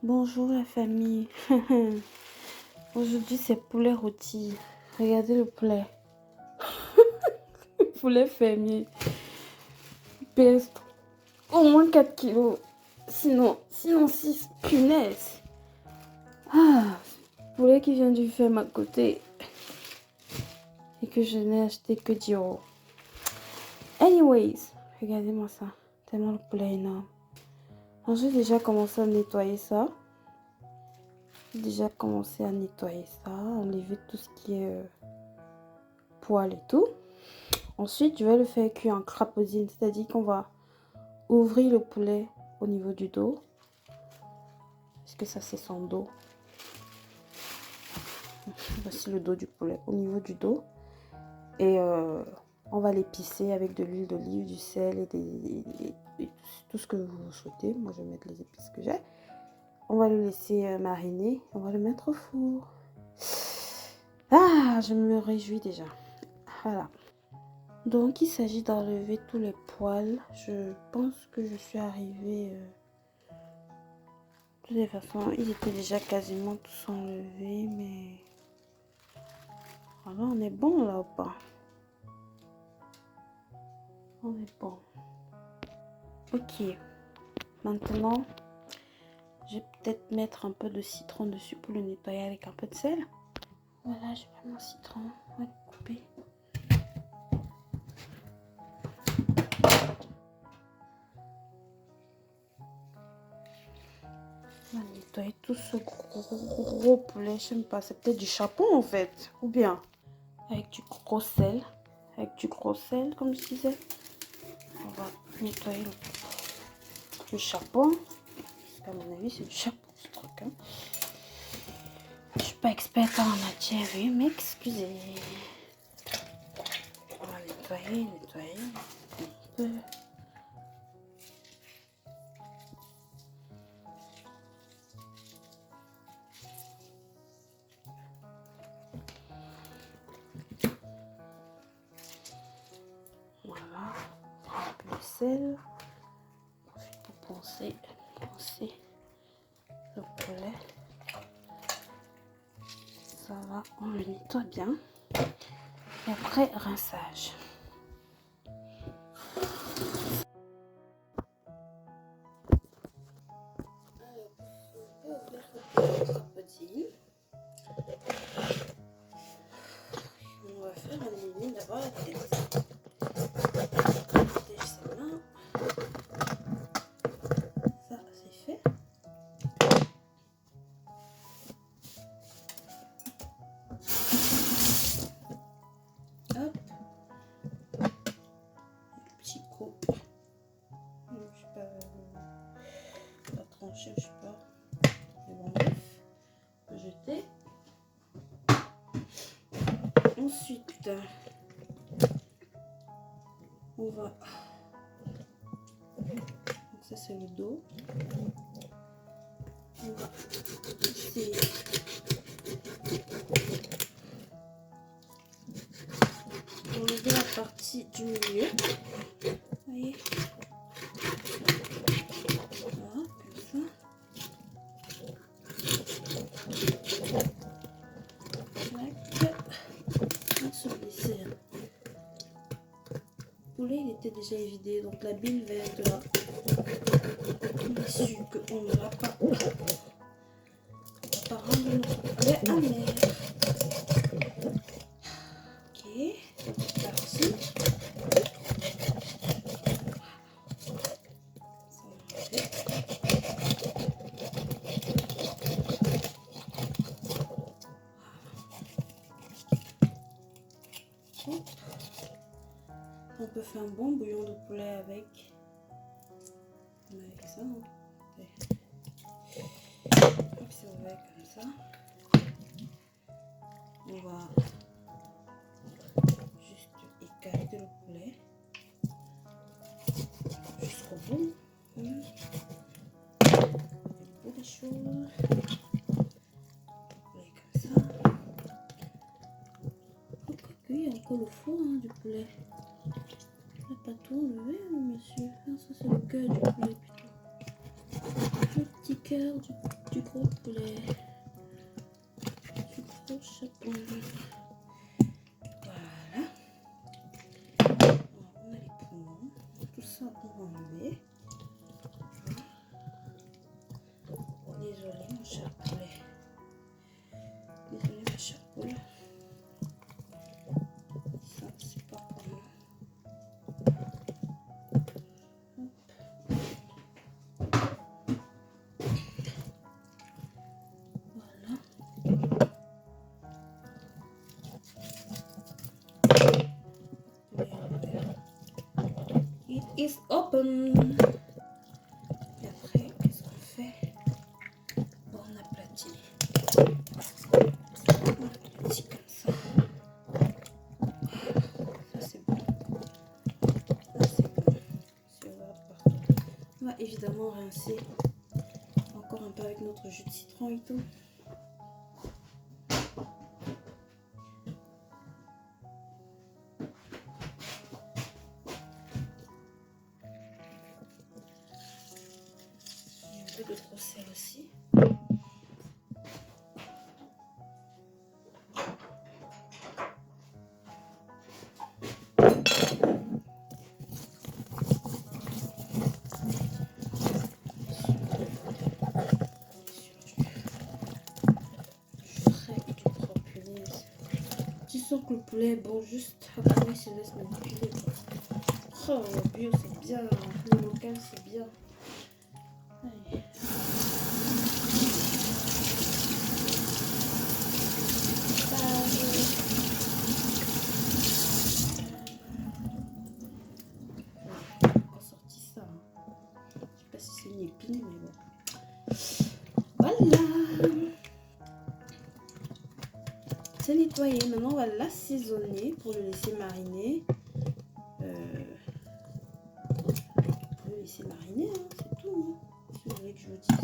Bonjour la famille. Aujourd'hui c'est poulet rôti. Regardez le poulet. Poulet fermier. Il pèse au moins 4 kilos. Sinon 6. Punaise. Poulet qui vient du ferme à côté. Et que je n'ai acheté que 10 euros. Anyways, regardez-moi ça. Tellement le poulet est énorme. Alors, j'ai déjà commencé à nettoyer ça. Enlever tout ce qui est poils et tout. Ensuite, je vais le faire cuire en crapaudine, c'est-à-dire qu'on va ouvrir le poulet au niveau du dos. Parce que ça, c'est son dos. Voici le dos du poulet au niveau du dos. Et on va l'épicer avec de l'huile d'olive, du sel et tout ce que vous souhaitez. Moi, je vais mettre les épices que j'ai. On va le laisser mariner. On va le mettre au four. Ah, je me réjouis déjà. Voilà. Donc, il s'agit d'enlever tous les poils. Je pense que je suis arrivée... De toute façon, ils étaient déjà quasiment tous enlevés, mais... Alors, on est bon là ou pas? On est bon. Ok. Maintenant, je vais peut-être mettre un peu de citron dessus pour le nettoyer avec un peu de sel. Voilà, je mets mon citron. On va le couper. On va nettoyer tout ce gros poulet. Je sais même pas, c'est peut-être du chapon en fait. Ou bien avec du gros sel. Avec du gros sel, comme je disais. On va nettoyer le chapon. Parce qu'à mon avis, c'est du chapon ce truc. Hein. Je suis pas experte en matière, oui, mais excusez. On va nettoyer un peu. Voilà, un peu de sel. Ensuite, pour poncer le poulet. Ça va, on le nettoie bien. Et après, rinçage. On va faire un éliminer d'abord la tête. Protège ses mains. Ça, c'est fait. Hop. Le petit coup. Je sais pas tranché, je sais pas. Mais bon, bref. On peut jeter. Ensuite, on va... Donc ça, c'est le dos. On va essayer d'enlever la partie du milieu. Vous voyez? Voilà, comme ça. On se laisse. Le poulet, il était déjà évidé, donc la bile va être là. On est sûr qu'on ne va pas rendre notre poulet amer. Ok, parti. On peut faire un bon bouillon de poulet avec ça. Hein. Observez comme ça. On va juste écarter le poulet jusqu'au bout. Beaucoup de choses. Comme ça. Il y a encore le foie hein, du poulet. On n'a pas tout enlevé, monsieur. Ah, ça, c'est le cœur du poulet plutôt. Le petit cœur du poulet. du gros poulet, du gros chapon. Voilà. On a les poumons. Tout ça, on va enlever. Désolé, mon cher poulet. Désolé, ma chère poule. Ça, c'est pas pour moi. It is open. Et après, qu'est-ce qu'on fait? Bon, on aplatit. On aplatit comme ça. Ça, c'est bon. Ça, c'est bon. On va évidemment rincer encore un peu avec notre jus de citron et tout. Un peu de gros sel aussi. Tu sens que le poulet est bon juste après il se laisse manipuler. Oh, le bio c'est bien, le local c'est bien. Allez. On sorti ça. Je sais pas si c'est une épine, mais bon. Voilà. C'est nettoyé. Maintenant on va l'assaisonner pour le laisser mariner. On peut laisser mariner, hein, c'est tout. Hein. Si vous voulez que je vous dise.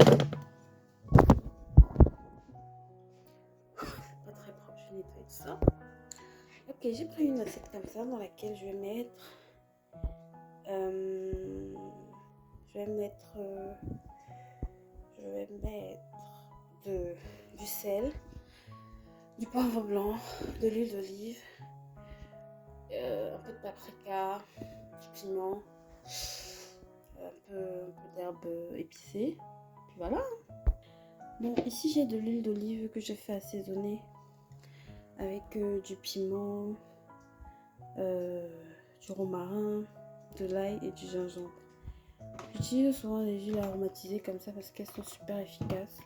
Pas très propre, je vais nettoyer tout ça. Ok, j'ai pris une assiette comme ça dans laquelle je vais mettre du sel, du poivre blanc, de l'huile d'olive, un peu de paprika, du piment, un peu d'herbe épicée. Puis voilà. Bon, ici j'ai de l'huile d'olive que j'ai fait assaisonner avec du piment, du romarin, de l'ail et du gingembre. J'utilise souvent les huiles aromatisées comme ça parce qu'elles sont super efficaces.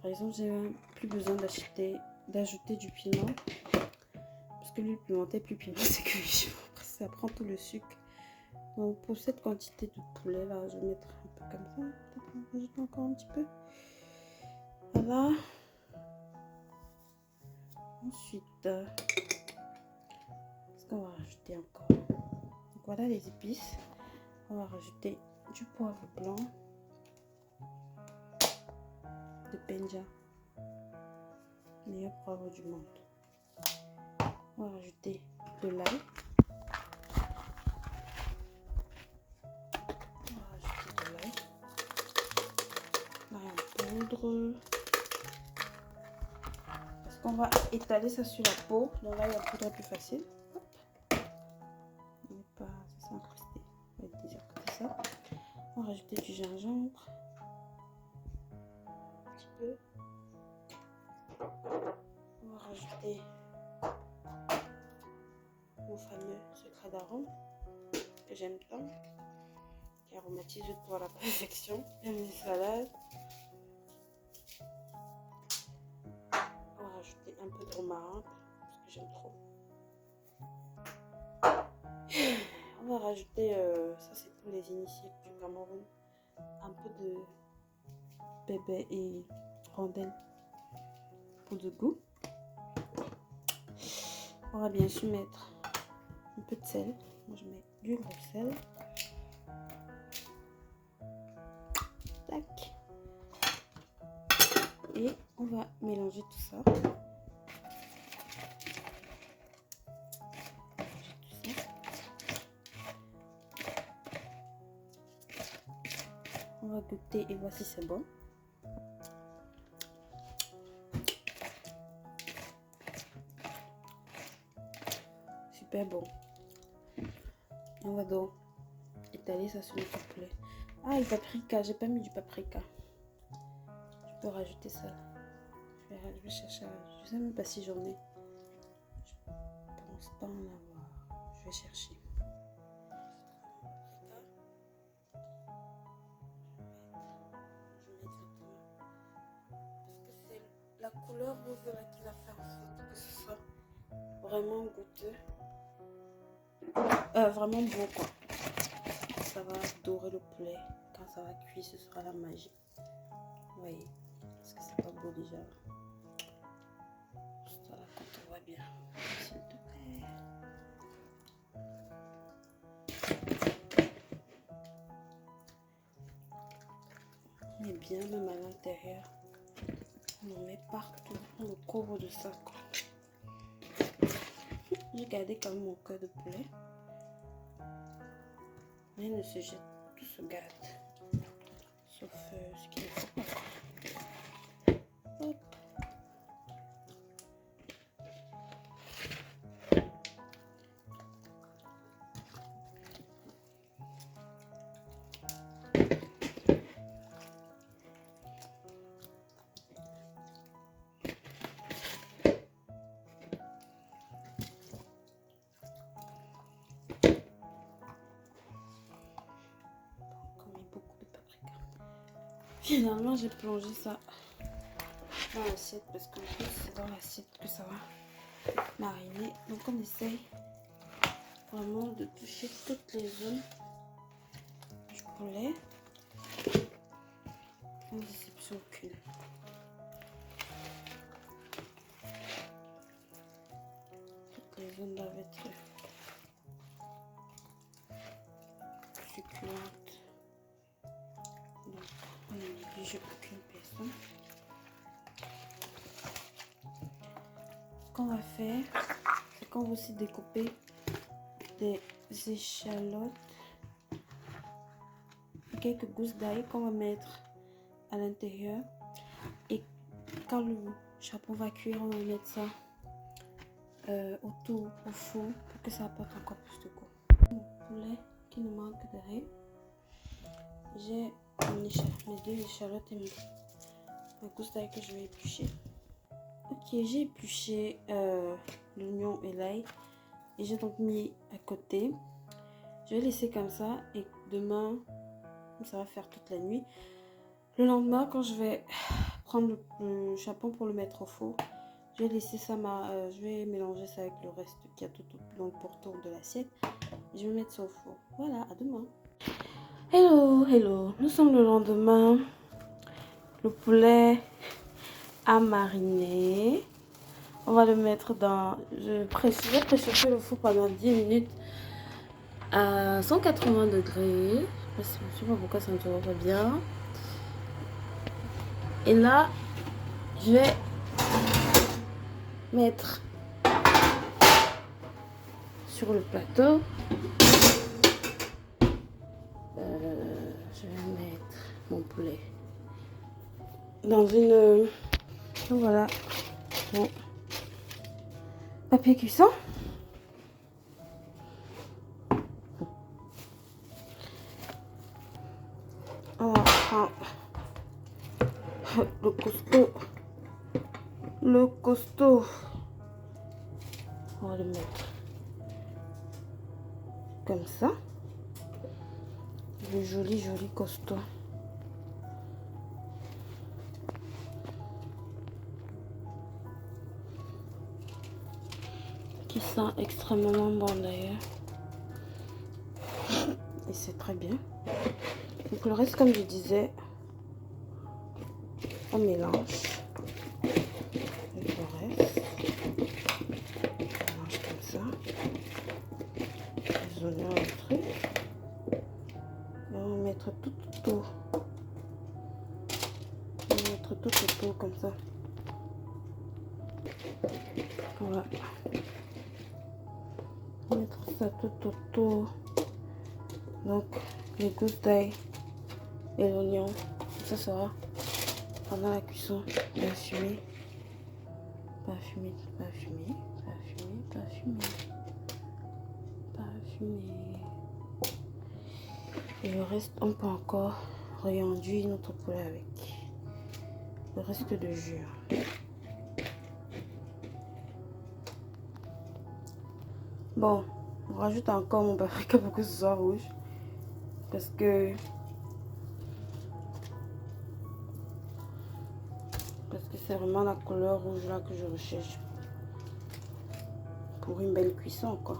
Par exemple, j'ai même plus besoin d'ajouter du piment parce que l'huile pimentée est plus pimentée que le piment. Après, ça prend tout le sucre. Donc pour cette quantité de poulet là, je vais mettre un peu comme ça. Peut-être en rajouter encore un petit peu. Voilà. Ensuite, qu'est-ce qu'on va rajouter encore? Donc voilà les épices. On va rajouter du poivre blanc, de Penja, meilleur poivre du monde. On va rajouter de l'ail. On va rajouter de l'ail. L'ail en poudre. Parce qu'on va étaler ça sur la peau. Donc l'ail en poudre est plus facile. Hop. On n'est pas, ça s'est incrusté. On va désincruster ça. On va rajouter du gingembre. Un petit peu. On va rajouter mon fameux secret d'arôme que j'aime tant, qui aromatise le tout à la perfection. J'aime les salades. On va rajouter un peu de romarin parce que j'aime trop. On va rajouter, ça c'est pour les initiés du Cameroun, un peu de bébé et rondelle pour de goût. On va bien sûr mettre un peu de sel. Moi je mets du gros sel. Tac. Et on va mélanger tout ça. On va goûter et voir si c'est bon. super bon. On va donc étaler ça sur notre poulet. Ah, le paprika, j'ai pas mis du paprika. Je peux rajouter ça. Je vais chercher. Je sais même pas si j'en ai. Je pense pas en avoir. Je vais chercher. La couleur rose là qui va faire en sorte que ce soit vraiment goûteux, vraiment bon quoi. Ça va dorer le poulet. Quand ça va cuire, ce sera la magie. Vous voyez, est-ce que c'est pas beau déjà? Juste là quand on voit bien, s'il te plaît. On met bien même à l'intérieur. On en met partout, on le couvre de ça quoi. J'ai gardé quand même mon cœur de poulet. Rien ne se jette, tout se garde. Sauf ce qu'il ne faut pas. Hop. Finalement, j'ai plongé ça dans l'assiette parce que c'est dans l'assiette que ça va mariner. Donc, on essaye vraiment de toucher toutes les zones du poulet. Sans déception aucune. Toutes les zones doivent être succulentes. Donc, on ne néglige aucune personne. Ce qu'on va faire, c'est qu'on va aussi découper des échalotes, quelques gousses d'ail qu'on va mettre à l'intérieur. Et quand le chapon va cuire, on va mettre ça autour au four pour que ça apporte encore plus de goût. Mon poulet qui nous manque de rien. J'ai mes deux échalotes et ma gousse d'ail que je vais éplucher. Ok, j'ai épluché l'oignon et l'ail et j'ai donc mis à côté. Je vais laisser comme ça et demain, ça va faire toute la nuit. Le lendemain, quand je vais prendre le chapon pour le mettre au four, je vais laisser ça, je vais mélanger ça avec le reste qui a tout dans le pourtour de l'assiette. Je vais mettre ça au four. Voilà, à demain. Hello, hello. Nous sommes le lendemain. Le poulet à mariner. On va le mettre dans... Je vais préchauffer le four pendant 10 minutes à 180 degrés. Je ne sais pas pourquoi ça ne se voit pas bien. Et là, je vais mettre sur le plateau. Je vais mettre mon poulet dans une... Voilà. Bon. Papier cuisson. On va prendre le costaud. Le costaud. On va le mettre comme ça. Le joli costaud. Qui sent extrêmement bon d'ailleurs. Et c'est très bien. Donc le reste, comme je disais, on mélange. Avec le reste. On mélange comme ça. Les oignons et le truc. Et on va mettre tout autour. On va mettre tout autour comme ça. Voilà. On va mettre ça tout autour. Donc les gousses d'ail et l'oignon, ça sera pendant la cuisson parfumé, parfumé, parfumé, parfumé, parfumé. parfumé. Et le reste, on peut encore réenduire notre poulet avec le reste de jus. Bon, on rajoute encore mon paprika pour que ce soit rouge. Parce que c'est vraiment la couleur rouge là que je recherche. Pour une belle cuisson, quoi.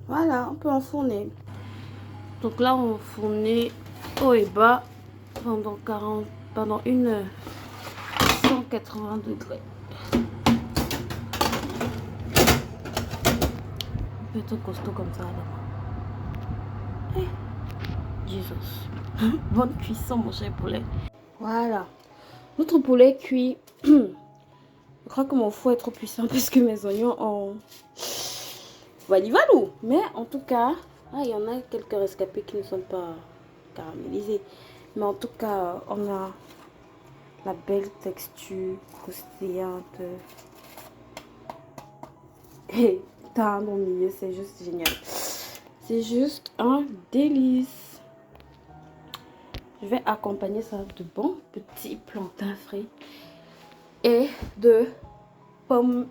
Voilà, on peut enfourner. Donc là, on enfourne haut et bas pendant 1 heure, 180 degrés. Un peu trop costaud comme ça là. Jesus. Bonne cuisson, mon cher poulet. Voilà. Notre poulet cuit. Je crois que mon four est trop puissant parce que mes oignons ont... Valou. Mais en tout cas, il y en a quelques rescapés qui ne sont pas caramélisés. Mais en tout cas, on a la belle texture croustillante. Et tendre au milieu, c'est juste génial. C'est juste un délice. Je vais accompagner ça de bons petits plantains frits et de pommes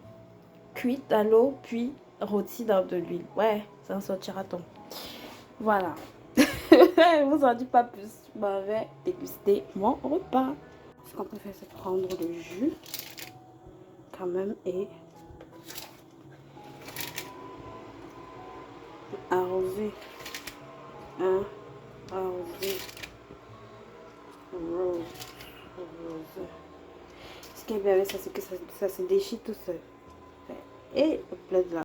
cuites à l'eau puis rôties dans de l'huile. Ouais, ça en sortira ton. Voilà. Je vous en dis pas plus. Je m'en vais déguster mon repas. Ce qu'on peut faire, c'est prendre le jus quand même et arroser. Arroser. Rose. Ce qui est bien avec ça, c'est que ça se déchire tout seul. Et hop là.